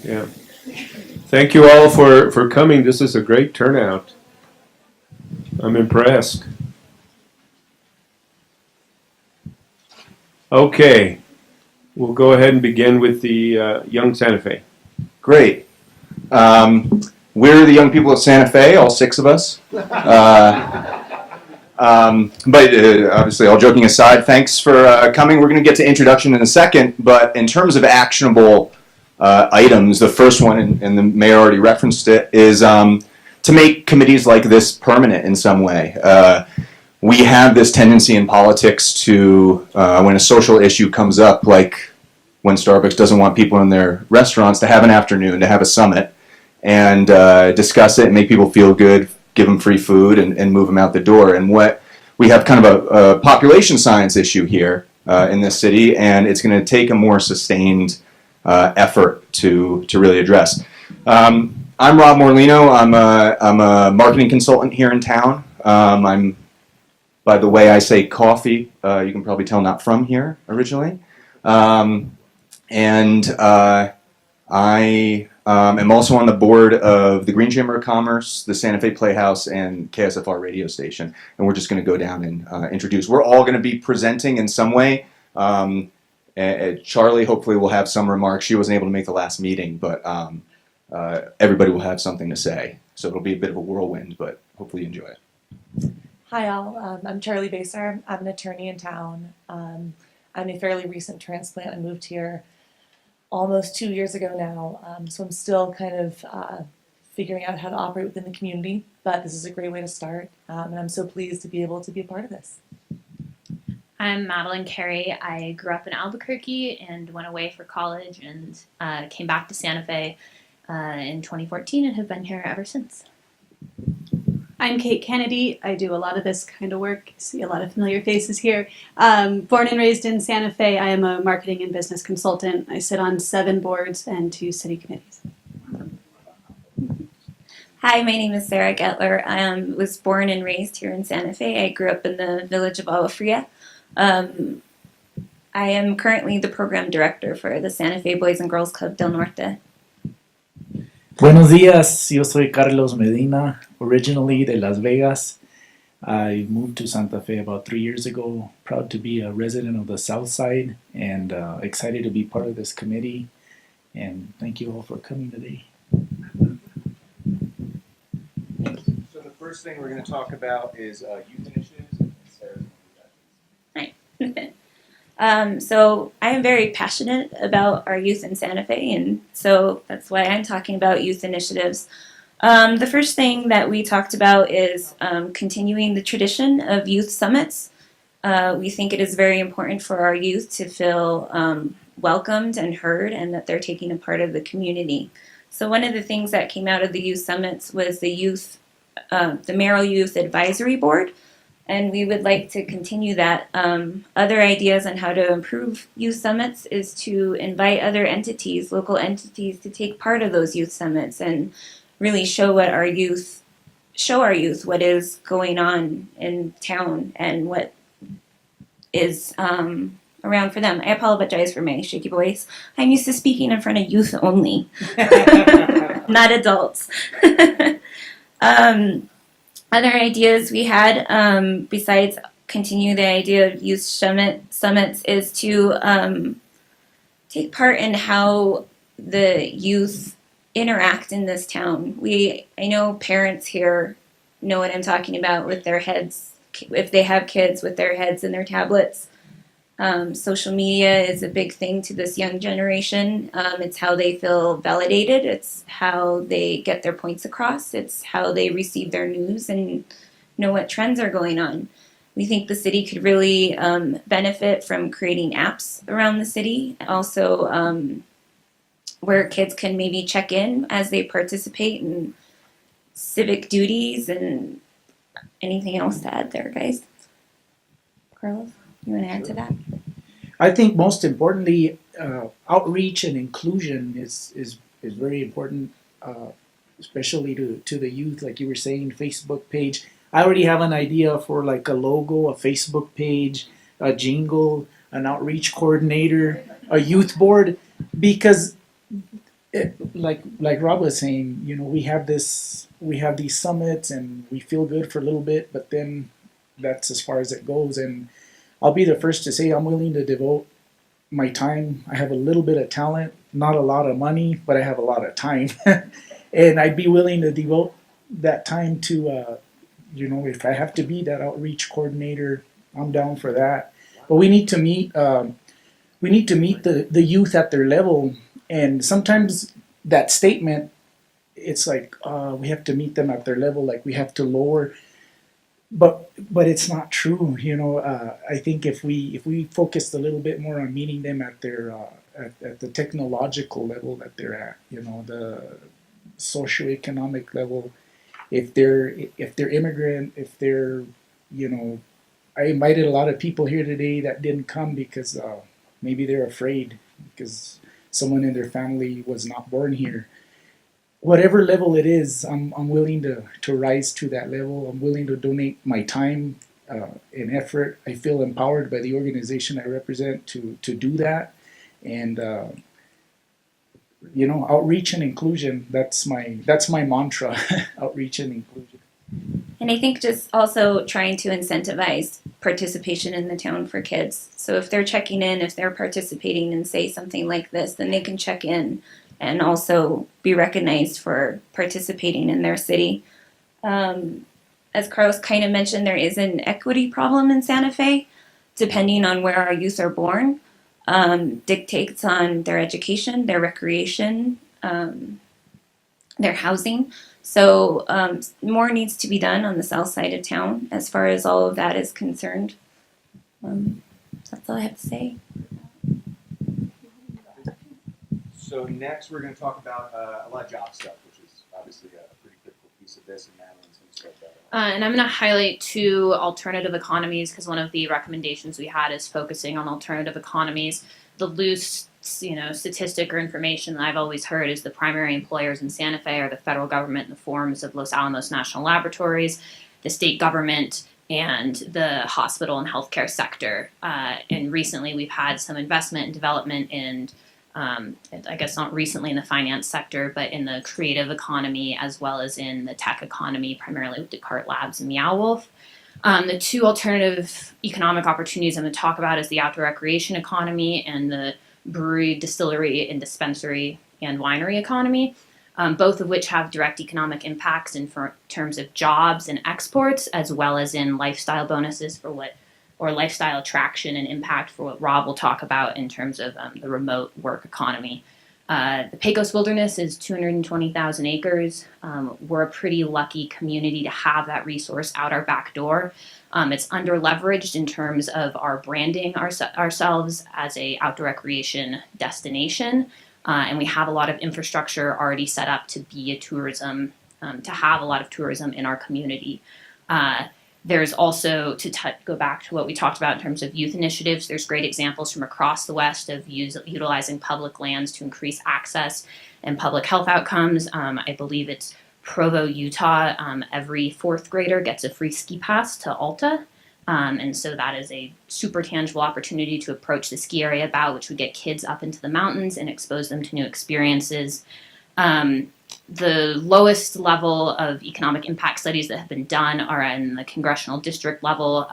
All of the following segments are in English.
Yeah. Thank you all for coming. This is a great turnout. I'm impressed. Okay, we'll go ahead and begin with the Young Santa Fe. Great. We're the young people of Santa Fe, all six of us. But obviously, all joking aside, thanks for coming. We're going to get to introduction in a second, but in terms of actionable items, the first one, and the mayor already referenced it, is to make committees like this permanent in some way. We have this tendency in politics to, when a social issue comes up, like when Starbucks doesn't want people in their restaurants, to have an afternoon, to have a summit, and discuss it and make people feel good, give them free food, and move them out the door. And what we have kind of a population science issue here in this city, and it's going to take a more sustained effort to really address. I'm Rob Morlino. I'm a marketing consultant here in town. I'm, by the way I say coffee, you can probably tell not from here originally. And I am also on the board of the Green Chamber of Commerce, the Santa Fe Playhouse, and KSFR radio station. And we're just going to go down and introduce. We're all going to be presenting in some way. Charlie hopefully will have some remarks. She wasn't able to make the last meeting, but everybody will have something to say. So it'll be a bit of a whirlwind, but hopefully you enjoy it. Hi all, I'm Charlie Baser. I'm an attorney in town. I'm a fairly recent transplant. I moved here almost 2 years ago now, so I'm still kind of figuring out how to operate within the community, but this is a great way to start, and I'm so pleased to be able to be a part of this. I'm Madeline Carey. I grew up in Albuquerque and went away for college and came back to Santa Fe in 2014 and have been here ever since. I'm Kate Kennedy. I do a lot of this kind of work. See a lot of familiar faces here. Born and raised in Santa Fe, I am a marketing and business consultant. I sit on 7 boards and 2 city committees. Hi, my name is Sarah Gettler. I was born and raised here in Santa Fe. I grew up in the village of Agua Fria. I am currently the program director for the Santa Fe Boys and Girls Club del Norte. Buenos días, yo soy Carlos Medina, originally de Las Vegas. I moved to Santa Fe about 3 years ago, proud to be a resident of the South Side and excited to be part of this committee. And thank you all for coming today. So the first thing we're going to talk about is youth initiatives. Right. So I am very passionate about our youth in Santa Fe, and so that's why I'm talking about youth initiatives. The first thing that we talked about is continuing the tradition of youth summits. We think it is very important for our youth to feel welcomed and heard, and that they're taking a part of the community. So one of the things that came out of the youth summits was the Merrill Youth Advisory Board. And we would like to continue that. Other ideas on how to improve youth summits is to invite other entities, local entities, to take part of those youth summits and really show our youth what is going on in town and what is around for them. I apologize for my shaky voice. I'm used to speaking in front of youth only, not adults. Other ideas we had, besides continue the idea of youth summits, is to take part in how the youth interact in this town. I know parents here know what I'm talking about with their heads, if they have kids, with their heads in their tablets. Social media is a big thing to this young generation. It's how they feel validated. It's how they get their points across. It's how they receive their news and know what trends are going on. We think the city could really benefit from creating apps around the city. Also, where kids can maybe check in as they participate in civic duties. And anything else to add there, guys? Carlos? You want to add to that? I think most importantly, outreach and inclusion is very important, especially to the youth. Like you were saying, Facebook page. I already have an idea for like a logo, a Facebook page, a jingle, an outreach coordinator, a youth board, because like Rob was saying, we have these summits and we feel good for a little bit, but then that's as far as it goes. And I'll be the first to say I'm willing to devote my time. I have a little bit of talent, not a lot of money, but I have a lot of time, and I'd be willing to devote that time to, if I have to be that outreach coordinator, I'm down for that. But we need to meet. We need to meet the youth at their level, and sometimes that statement, it's like we have to meet them at their level, like we have to lower, but it's not true. I think if we focused a little bit more on meeting them at their at the technological level that they're at, the socioeconomic level, if they're immigrant, if they're, I invited a lot of people here today that didn't come because maybe they're afraid because someone in their family was not born here. Whatever level it is, I'm willing to rise to that level. I'm willing to donate my time and effort. I feel empowered by the organization I represent to do that. And outreach and inclusion. That's my mantra. Outreach and inclusion. And I think just also trying to incentivize participation in the town for kids. So if they're checking in, if they're participating in, say, something like this, then they can check in and also be recognized for participating in their city. As Carlos kind of mentioned, there is an equity problem in Santa Fe, depending on where our youth are born, dictates on their education, their recreation, their housing. So more needs to be done on the south side of town as far as all of that is concerned. That's all I have to say. So next we're going to talk about a lot of job stuff, which is obviously a pretty critical piece of this, and Madeline's going to start that. And I'm going to highlight two alternative economies because one of the recommendations we had is focusing on alternative economies. The loose, statistic or information that I've always heard is the primary employers in Santa Fe are the federal government in the forms of Los Alamos National Laboratories, the state government, and the hospital and healthcare sector. And recently we've had some investment and development in, I guess not recently in the finance sector, but in the creative economy as well as in the tech economy, primarily with Descartes Labs and Meow Wolf. The two alternative economic opportunities I'm going to talk about is the outdoor recreation economy and the brewery, distillery, and dispensary and winery economy, both of which have direct economic impacts in terms of jobs and exports, as well as in lifestyle bonuses or lifestyle attraction and impact for what Rob will talk about in terms of the remote work economy. The Pecos Wilderness is 220,000 acres. We're a pretty lucky community to have that resource out our back door. It's under leveraged in terms of our branding ourselves as a outdoor recreation destination. And we have a lot of infrastructure already set up to be a tourism, to have a lot of tourism in our community. There's also, go back to what we talked about in terms of youth initiatives, there's great examples from across the West of utilizing public lands to increase access and public health outcomes. I believe it's Provo, Utah. Every fourth grader gets a free ski pass to Alta. And so that is a super tangible opportunity to approach the ski area about, which would get kids up into the mountains and expose them to new experiences. The lowest level of economic impact studies that have been done are in the congressional district level.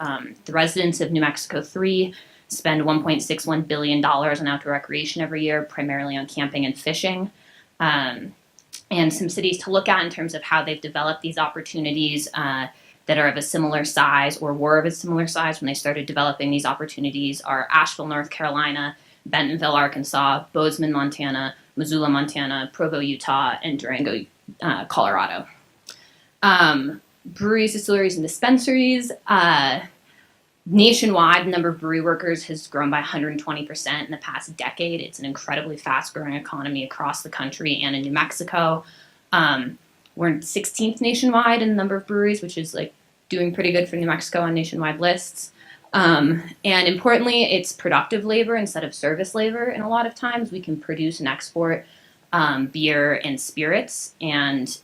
The residents of New Mexico 3 spend $1.61 billion on outdoor recreation every year, primarily on camping and fishing. And some cities to look at in terms of how they've developed these opportunities that are of a similar size or were of a similar size when they started developing these opportunities are Asheville, North Carolina, Bentonville, Arkansas, Bozeman, Montana, Missoula, Montana, Provo, Utah, and Durango, Colorado. Breweries, distilleries, and dispensaries. Nationwide, the number of brewery workers has grown by 120% in the past decade. It's an incredibly fast-growing economy across the country and in New Mexico. We're 16th nationwide in the number of breweries, which is doing pretty good for New Mexico on nationwide lists. And importantly, it's productive labor instead of service labor. And a lot of times we can produce and export beer and spirits. And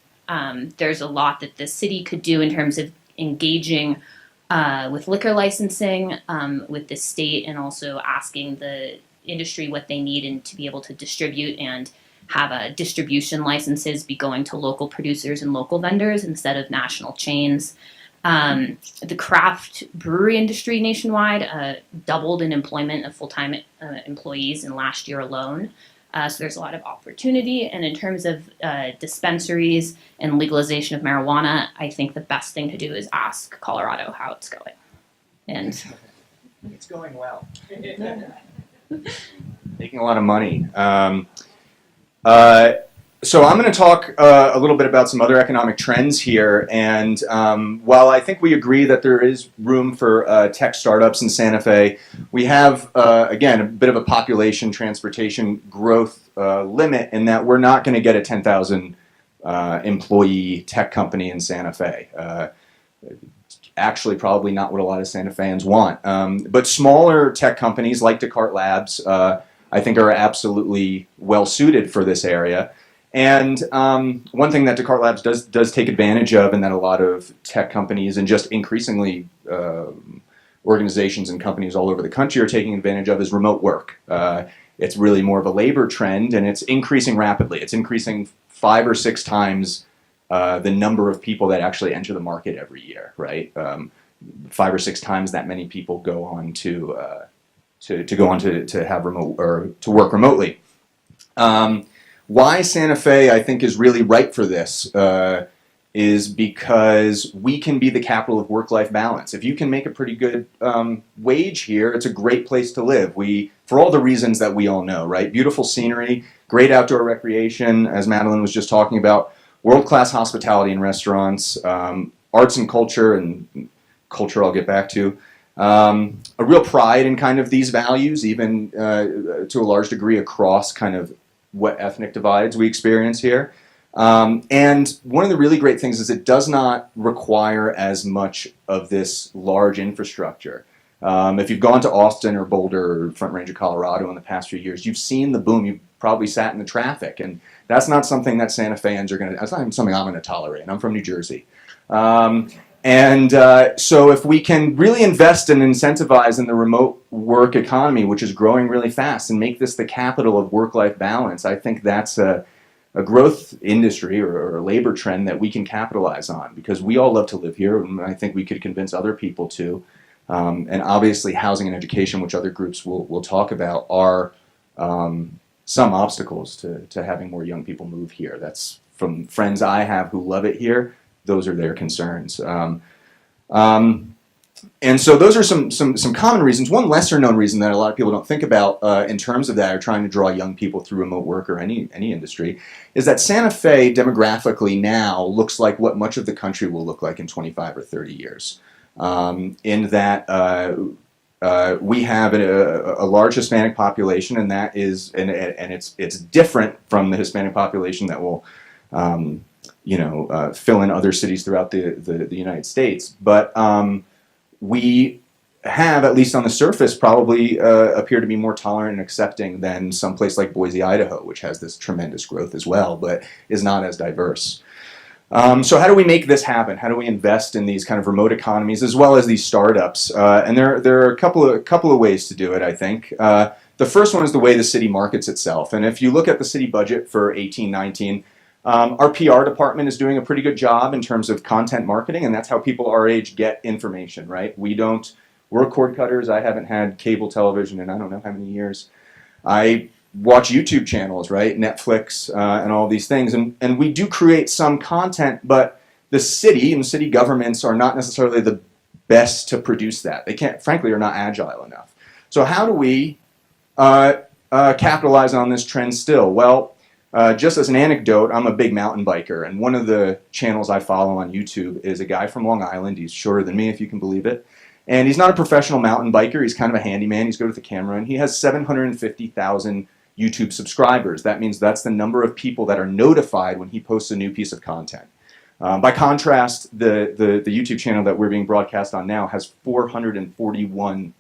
there's a lot that the city could do in terms of engaging with liquor licensing with the state and also asking the industry what they need and to be able to distribute and have distribution licenses be going to local producers and local vendors instead of national chains. The craft brewery industry nationwide doubled in employment of full-time employees in last year alone. So there's a lot of opportunity. And in terms of dispensaries and legalization of marijuana, I think the best thing to do is ask Colorado how it's going. And it's going well. Making a lot of money. So I'm going to talk a little bit about some other economic trends here. And while I think we agree that there is room for tech startups in Santa Fe, we have, again, a bit of a population transportation growth limit in that we're not going to get a 10,000 employee tech company in Santa Fe. Actually, probably not what a lot of Santa Feans want. But smaller tech companies like Descartes Labs, I think, are absolutely well suited for this area. And one thing that Descartes Labs does take advantage of, and that a lot of tech companies and just increasingly organizations and companies all over the country are taking advantage of, is remote work. It's really more of a labor trend, and it's increasing rapidly. It's increasing 5 or 6 times the number of people that actually enter the market every year, right? 5 or 6 times that many people go on to have remote or to work remotely. Why Santa Fe, I think, is really ripe for this is because we can be the capital of work-life balance. If you can make a pretty good wage here, it's a great place to live. For all the reasons that we all know, right? Beautiful scenery, great outdoor recreation, as Madeline was just talking about, world-class hospitality and restaurants, arts and culture, and culture I'll get back to. A real pride in kind of these values, even to a large degree across kind of what ethnic divides we experience here. And one of the really great things is it does not require as much of this large infrastructure. If you've gone to Austin or Boulder or Front Range of Colorado in the past few years, you've seen the boom. You've probably sat in the traffic, and that's not something that Santa Feans are going to, that's not even something I'm going to tolerate. I'm from New Jersey. So if we can really invest and incentivize in the remote work economy, which is growing really fast, and make this the capital of work-life balance, I think that's a growth industry or a labor trend that we can capitalize on, because we all love to live here, and I think we could convince other people to. And obviously housing and education, which other groups will talk about, are some obstacles to having more young people move here. That's from friends I have who love it here. Those are their concerns. And so those are some common reasons. One lesser known reason that a lot of people don't think about in terms of that, or trying to draw young people through remote work or any industry, is that Santa Fe demographically now looks like what much of the country will look like in 25 or 30 years. In that we have a large Hispanic population, and that is, and it's different from the Hispanic population that will fill in other cities throughout the United States. But we have, at least on the surface, probably appear to be more tolerant and accepting than some place like Boise, Idaho, which has this tremendous growth as well, but is not as diverse. So how do we make this happen? How do we invest in these kind of remote economies as well as these startups? And there are a couple of ways to do it, I think. The first one is the way the city markets itself. And if you look at the city budget for 18-19, our PR department is doing a pretty good job in terms of content marketing, and that's how people our age get information, right? We're cord cutters. I haven't had cable television in I don't know how many years. I watch YouTube channels, right? Netflix and all these things. And we do create some content, but the city and city governments are not necessarily the best to produce that. They frankly, are not agile enough. So how do we capitalize on this trend still? Well, just as an anecdote, I'm a big mountain biker, and one of the channels I follow on YouTube is a guy from Long Island. He's shorter than me, if you can believe it. And he's not a professional mountain biker. He's kind of a handyman. He's good with the camera, and he has 750,000 YouTube subscribers. That means that's the number of people that are notified when he posts a new piece of content. By contrast, the YouTube channel that we're being broadcast on now has 441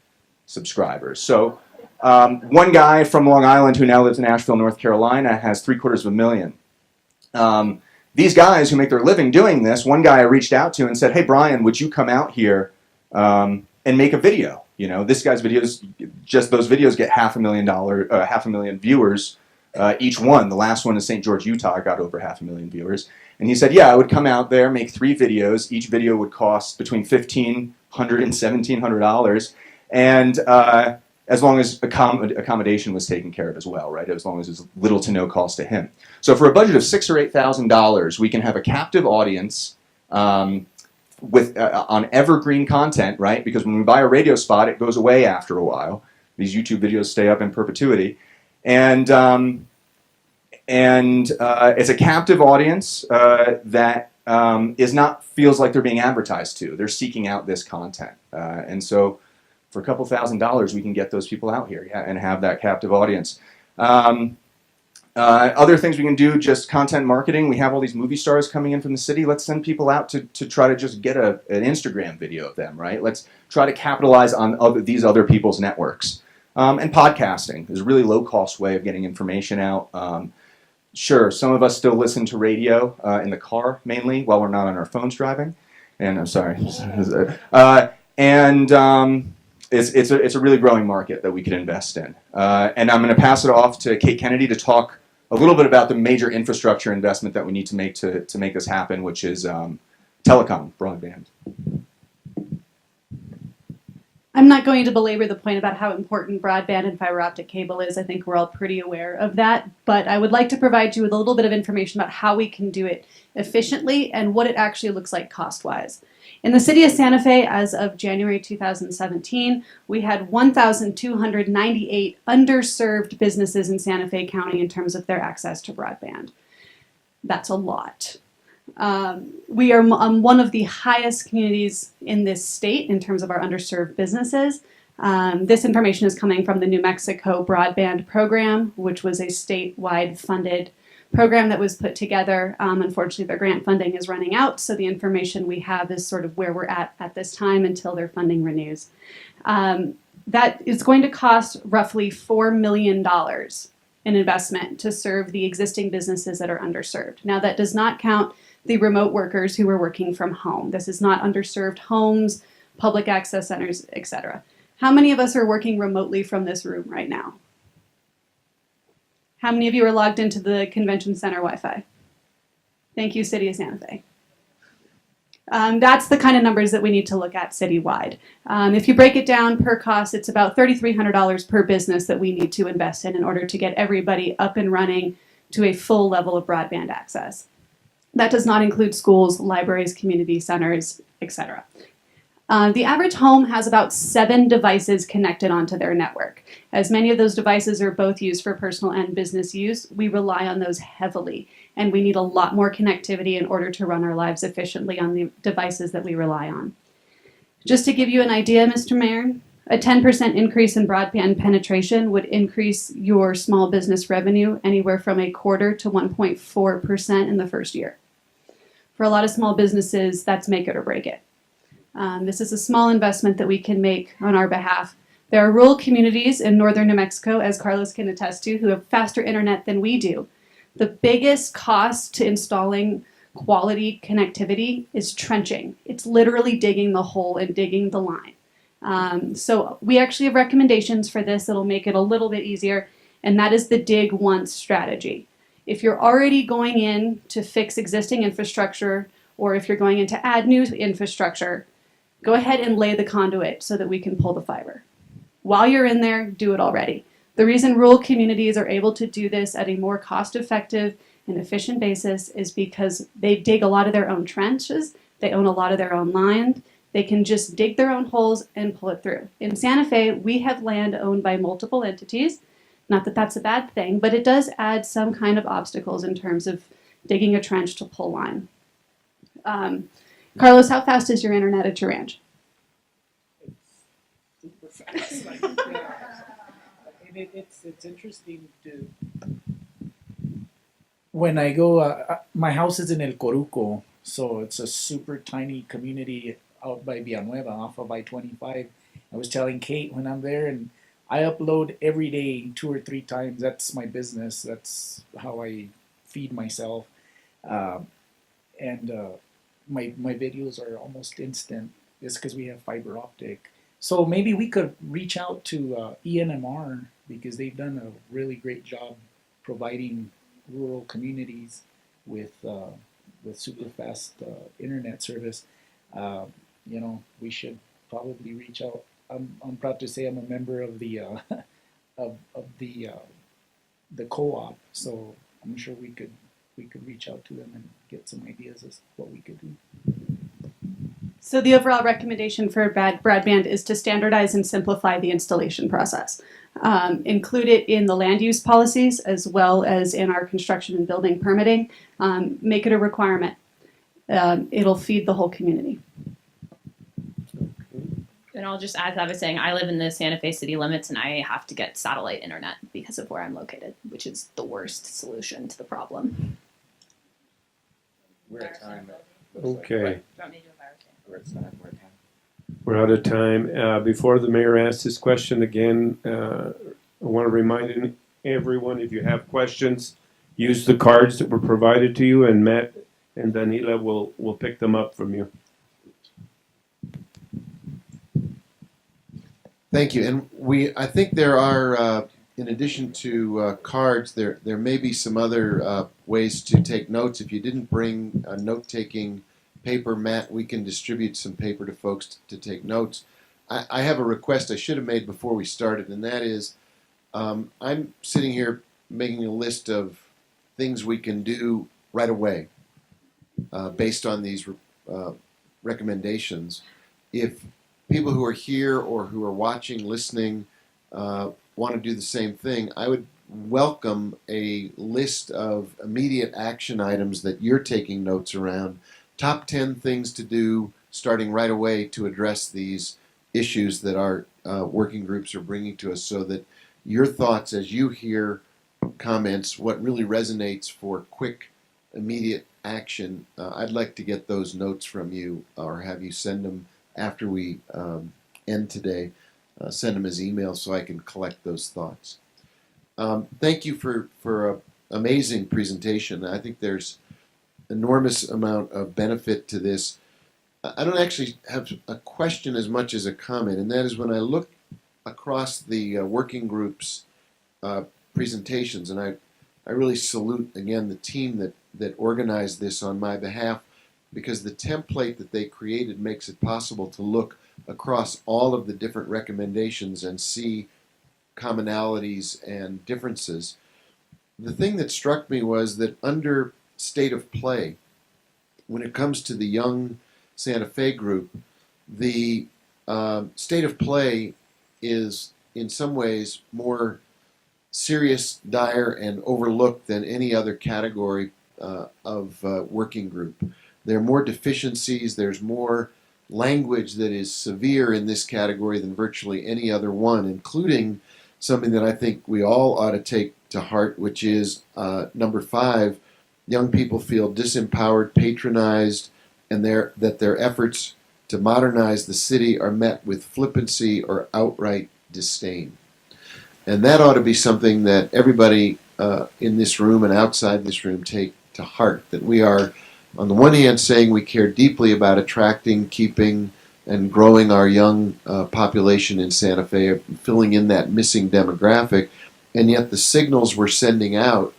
subscribers. So one guy from Long Island who now lives in Asheville, North Carolina, has 750,000. These guys who make their living doing this, one guy I reached out to and said, "Hey Brian, would you come out here and make a video?" This guy's videos, just those videos get $500,000 viewers each one. The last one in St. George, Utah, got over 500,000 viewers. And he said, yeah, I would come out there, make 3 videos. Each video would cost between $1,500 and $1,700. And as long as accommodation was taken care of as well, right? As long as it's little to no cost to him. So for a budget of $6,000 or $8,000, we can have a captive audience with on evergreen content, right? Because when we buy a radio spot, it goes away after a while. These YouTube videos stay up in perpetuity, and it's a captive audience that feels like they're being advertised to. They're seeking out this content, and so for a couple $1,000s, we can get those people out here, and have that captive audience. Other things we can do, just content marketing. We have all these movie stars coming in from the city. Let's send people out to try to just get an Instagram video of them, right? Let's try to capitalize on these other people's networks. And podcasting is a really low-cost way of getting information out. Sure, some of us still listen to radio in the car, mainly, while we're not on our phones driving. And I'm sorry. It's a really growing market that we could invest in. And I'm going to pass it off to Kate Kennedy to talk a little bit about the major infrastructure investment that we need to make this happen, which is telecom, broadband. I'm not going to belabor the point about how important broadband and fiber optic cable is. I think we're all pretty aware of that. But I would like to provide you with a little bit of information about how we can do it efficiently and what it actually looks like cost-wise. In the city of Santa Fe, as of January 2017, we had 1,298 underserved businesses in Santa Fe County in terms of their access to broadband. That's a lot. We are one of the highest communities in this state in terms of our underserved businesses. This information is coming from the New Mexico Broadband Program, which was a statewide funded program that was put together. Unfortunately, their grant funding is running out, so the information we have is sort of where we're at this time until their funding renews. That is going to cost roughly $4 million in investment to serve the existing businesses that are underserved. Now, that does not count the remote workers who are working from home. This is not underserved homes, public access centers, etc. How many of us are working remotely from this room right now? How many of you are logged into the convention center Wi-Fi? Thank you, City of Santa Fe. That's the kind of numbers that we need to look at citywide. If you break it down per cost, it's about $3,300 per business that we need to invest in order to get everybody up and running to a full level of broadband access. That does not include schools, libraries, community centers, etc. The average home has about 7 devices connected onto their network. As many of those devices are both used for personal and business use, we rely on those heavily, and we need a lot more connectivity in order to run our lives efficiently on the devices that we rely on. Just to give you an idea, Mr. Mayor, a 10% increase in broadband penetration would increase your small business revenue anywhere from 0.25% to 1.4% in the first year. For a lot of small businesses, that's make it or break it. This is a small investment that we can make on our behalf. There are rural communities in northern New Mexico, as Carlos can attest to, who have faster internet than we do. The biggest cost to installing quality connectivity is trenching. It's literally digging the hole and digging the line. So we actually have recommendations for this that'll make it a little bit easier, and that is the dig once strategy. If you're already going in to fix existing infrastructure, or if you're going in to add new infrastructure, go ahead and lay the conduit so that we can pull the fiber. While you're in there, do it already. The reason rural communities are able to do this at a more cost-effective and efficient basis is because they dig a lot of their own trenches, they own a lot of their own land, they can just dig their own holes and pull it through. In Santa Fe, we have land owned by multiple entities. Not that that's a bad thing, but it does add some kind of obstacles in terms of digging a trench to pull line. Carlos, how fast is your internet at your ranch? Super fast. It's interesting to. When I go, my house is in El Coruco, so it's a super tiny community out by Villanueva, off of I-25. I was telling Kate when I'm there, and I upload every day 2 or 3 times. That's my business. That's how I feed myself. My videos are almost instant. It's because we have fiber optic. So maybe we could reach out to ENMR because they've done a really great job providing rural communities with super fast internet service, we should probably reach out. I'm proud to say I'm a member of the of the co-op, so I'm sure we could reach out to them and get some ideas as what we could do. So the overall recommendation for broadband is to standardize and simplify the installation process. Include it in the land use policies as well as in our construction and building permitting. Make it a requirement. It'll feed the whole community. And I'll just add to that by saying I live in the Santa Fe city limits and I have to get satellite internet because of where I'm located, which is the worst solution to the problem. We're at time. Okay. We're at time. We're out of time. Before the mayor asks his question again, I want to remind everyone, if you have questions, use the cards that were provided to you, and Matt and Danila will pick them up from you. Thank you. And I think there are, in addition to cards, there may be some other ways to take notes. If you didn't bring a note-taking paper, Matt, we can distribute some paper to folks to take notes. I have a request I should have made before we started, and that is, I'm sitting here making a list of things we can do right away based on these recommendations. If people who are here or who are watching, listening, want to do the same thing, I would welcome a list of immediate action items that you're taking notes around. Top 10 things to do starting right away to address these issues that our working groups are bringing to us, so that your thoughts as you hear comments, what really resonates for quick, immediate action, I'd like to get those notes from you or have you send them after we end today. Send them as emails so I can collect those thoughts. Thank you for an amazing presentation. I think there's enormous amount of benefit to this. I don't actually have a question as much as a comment, and that is when I look across the working groups presentations, and I really salute again the team that organized this on my behalf, because the template that they created makes it possible to look across all of the different recommendations and see commonalities and differences. The thing that struck me was that under state of play, when it comes to the young Santa Fe group, the state of play is in some ways more serious, dire, and overlooked than any other category of working group. There are more deficiencies, there's more language that is severe in this category than virtually any other one, including something that I think we all ought to take to heart, which is number 5, young people feel disempowered, patronized, and that their efforts to modernize the city are met with flippancy or outright disdain. And that ought to be something that everybody in this room and outside this room take to heart, that we are, on the one hand, saying we care deeply about attracting, keeping, and growing our young population in Santa Fe, filling in that missing demographic, and yet the signals we're sending out,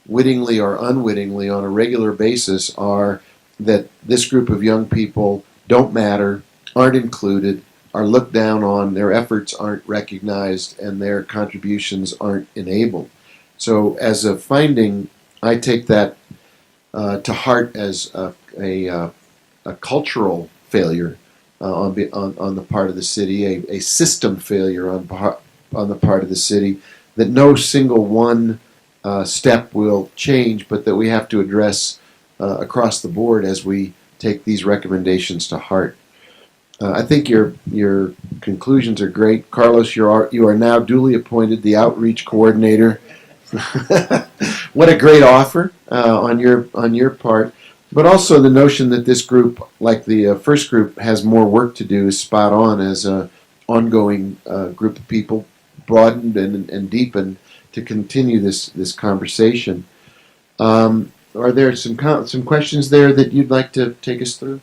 wittingly or unwittingly, on a regular basis, are that this group of young people don't matter, aren't included, are looked down on, their efforts aren't recognized, and their contributions aren't enabled. So as a finding, I take that to heart as a cultural failure on the part of the city, a system failure on the part of the city, that no single one step will change, but that we have to address across the board as we take these recommendations to heart. I think your conclusions are great. Carlos, you are now duly appointed the outreach coordinator. What a great offer on your part. But also the notion that this group, like the first group, has more work to do is spot on as an ongoing group of people, broadened and deepened to continue this conversation. Are there some questions there that you'd like to take us through?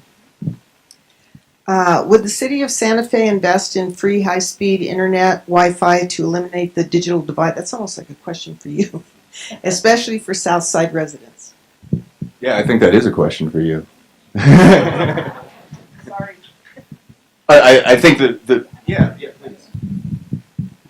Would the city of Santa Fe invest in free high-speed internet, Wi-Fi to eliminate the digital divide? That's almost like a question for you. especially for Southside residents? Yeah, I think that is a question for you. Sorry. I think yeah, please.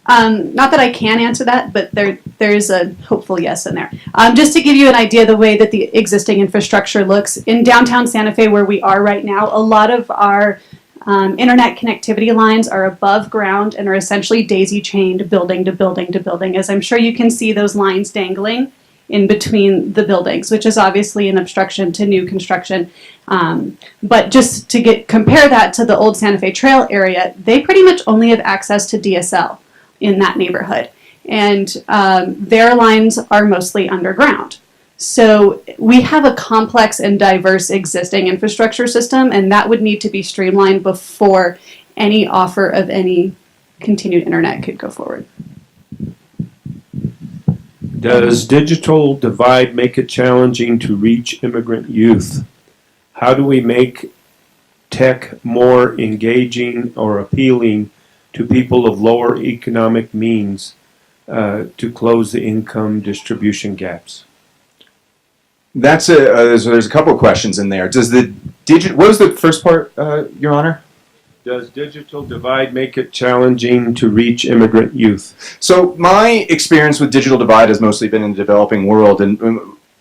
Not that I can answer that, but there's a hopeful yes in there. Just to give you an idea of the way that the existing infrastructure looks, in downtown Santa Fe, where we are right now, a lot of our internet connectivity lines are above ground and are essentially daisy chained building to building to building. As I'm sure you can see those lines dangling in between the buildings, which is obviously an obstruction to new construction. But just to compare that to the old Santa Fe Trail area, they pretty much only have access to DSL in that neighborhood. And their lines are mostly underground. So we have a complex and diverse existing infrastructure system, and that would need to be streamlined before any offer of any continued internet could go forward. Does digital divide make it challenging to reach immigrant youth? How do we make tech more engaging or appealing to people of lower economic means to close the income distribution gaps? That's there's a couple of questions in there. Does the what was the first part, Your Honor? Does digital divide make it challenging to reach immigrant youth? So my experience with digital divide has mostly been in the developing world, and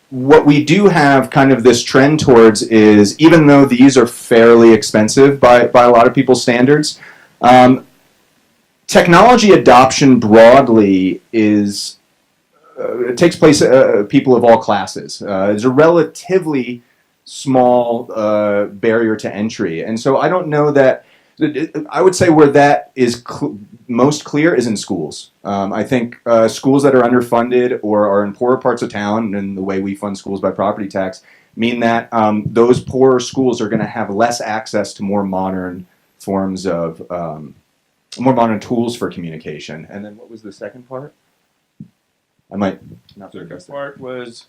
what we do have kind of this trend towards is, even though these are fairly expensive by a lot of people's standards, technology adoption broadly is it takes place people of all classes. There's a relatively small barrier to entry, and so I don't know that. I would say where that is most clear is in schools. I think schools that are underfunded or are in poorer parts of town, and the way we fund schools by property tax, mean that those poorer schools are going to have less access to more modern forms of more modern tools for communication. And then what was the second part? I might not have addressed The that. part was,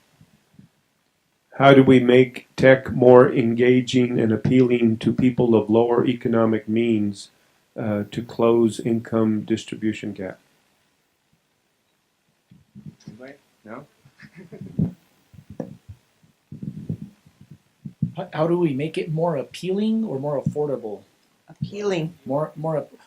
how do we make tech more engaging and appealing to people of lower economic means to close income distribution gap? No? How do we make it more appealing or more affordable? Appealing. More.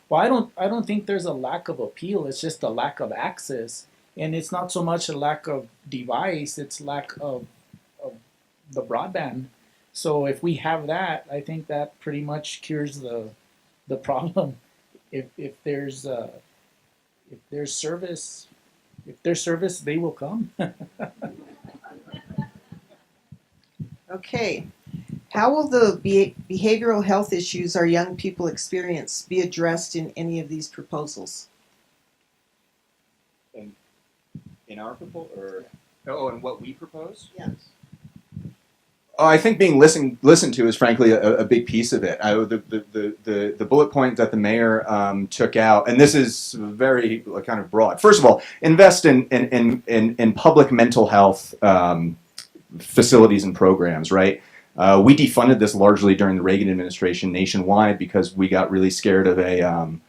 Well, I don't think there's a lack of appeal. It's just a lack of access, and it's not so much a lack of device. It's lack of the broadband. So if we have that, I think that pretty much cures the problem. If there's service, they will come. Okay. How will the behavioral health issues our young people experience be addressed in any of these proposals? In our proposal, and what we propose? Yes. I think being listened to is frankly a big piece of it. The bullet point that the mayor took out, and this is very kind of broad. First of all, invest in public mental health facilities and programs. Right. We defunded this largely during the Reagan administration nationwide because we got really scared of a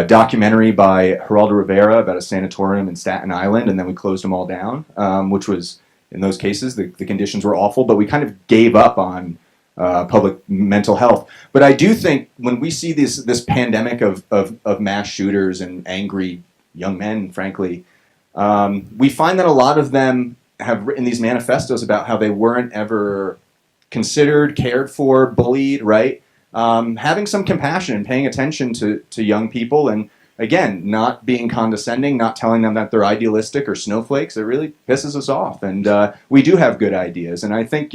documentary by Geraldo Rivera about a sanatorium in Staten Island, and then we closed them all down, which was. In those cases, the conditions were awful, but we kind of gave up on public mental health. But I do think when we see this pandemic of mass shooters and angry young men, frankly, we find that a lot of them have written these manifestos about how they weren't ever considered, cared for, bullied, right? Having some compassion and paying attention to young people, and again, not being condescending, not telling them that they're idealistic or snowflakes. It really pisses us off. And we do have good ideas. And I think,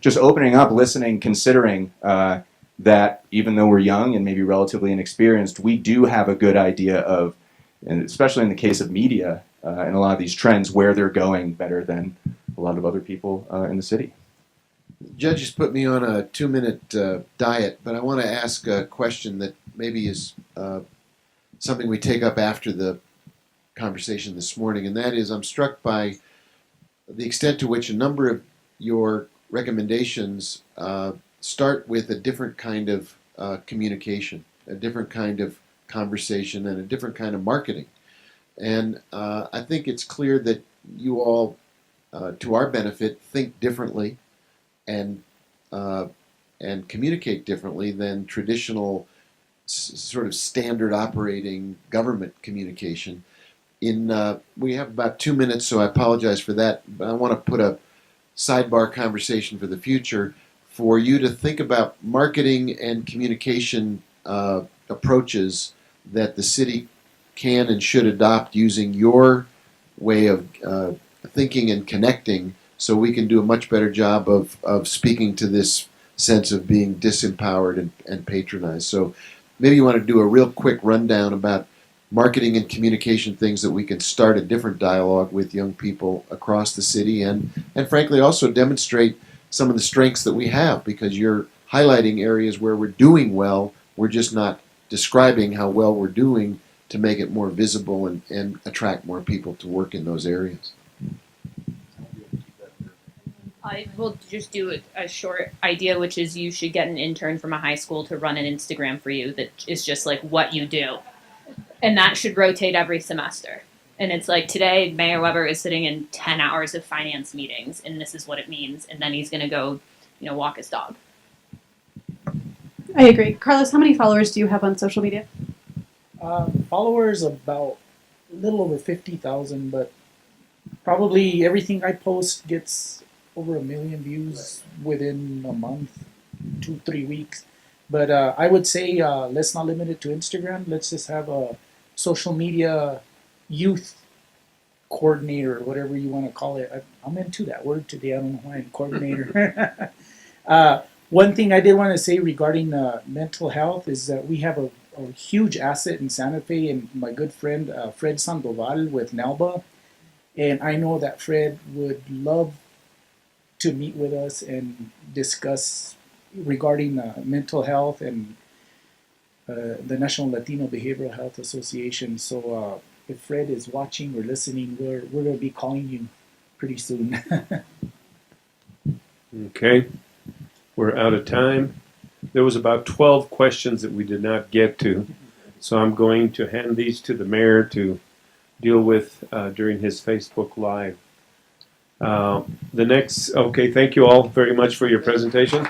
just opening up, listening, considering that even though we're young and maybe relatively inexperienced, we do have a good idea of, and especially in the case of media and a lot of these trends, where they're going better than a lot of other people in the city. Judge has put me on a 2-minute diet, but I want to ask a question that maybe is something we take up after the conversation this morning, and that is I'm struck by the extent to which a number of your recommendations start with a different kind of communication, a different kind of conversation, and a different kind of marketing. And I think it's clear that you all to our benefit, think differently and uh, and communicate differently than traditional sort of standard operating government communication. We have about 2 minutes, so I apologize for that. But I want to put a sidebar conversation for the future for you to think about marketing and communication approaches that the city can and should adopt using your way of thinking and connecting, so we can do a much better job of speaking to this sense of being disempowered and patronized. So maybe you want to do a real quick rundown about marketing and communication things that we can start a different dialogue with young people across the city, and frankly also demonstrate some of the strengths that we have, because you're highlighting areas where we're doing well. We're just not describing how well we're doing to make it more visible and attract more people to work in those areas. I will just do a short idea, which is you should get an intern from a high school to run an Instagram for you that is just like what you do. And that should rotate every semester. And it's like today, Mayor Weber is sitting in 10 hours of finance meetings, and this is what it means. And then he's going to go, walk his dog. I agree. Carlos, how many followers do you have on social media? Followers about a little over 50,000, but probably everything I post gets over 1 million views within a month, 2-3 weeks. But I would say let's not limit it to Instagram. Let's just have a social media youth coordinator, or whatever you want to call it. I'm into that word today. I don't know why I'm coordinator. One thing I did want to say regarding mental health is that we have a huge asset in Santa Fe, and my good friend Fred Sandoval with NALBA. And I know that Fred would love to meet with us and discuss regarding mental health and the National Latino Behavioral Health Association. So if Fred is watching or listening, we're going to be calling you pretty soon. Okay, we're out of time. There was about 12 questions that we did not get to, so I'm going to hand these to the mayor to deal with during his Facebook Live. Okay, thank you all very much for your presentation.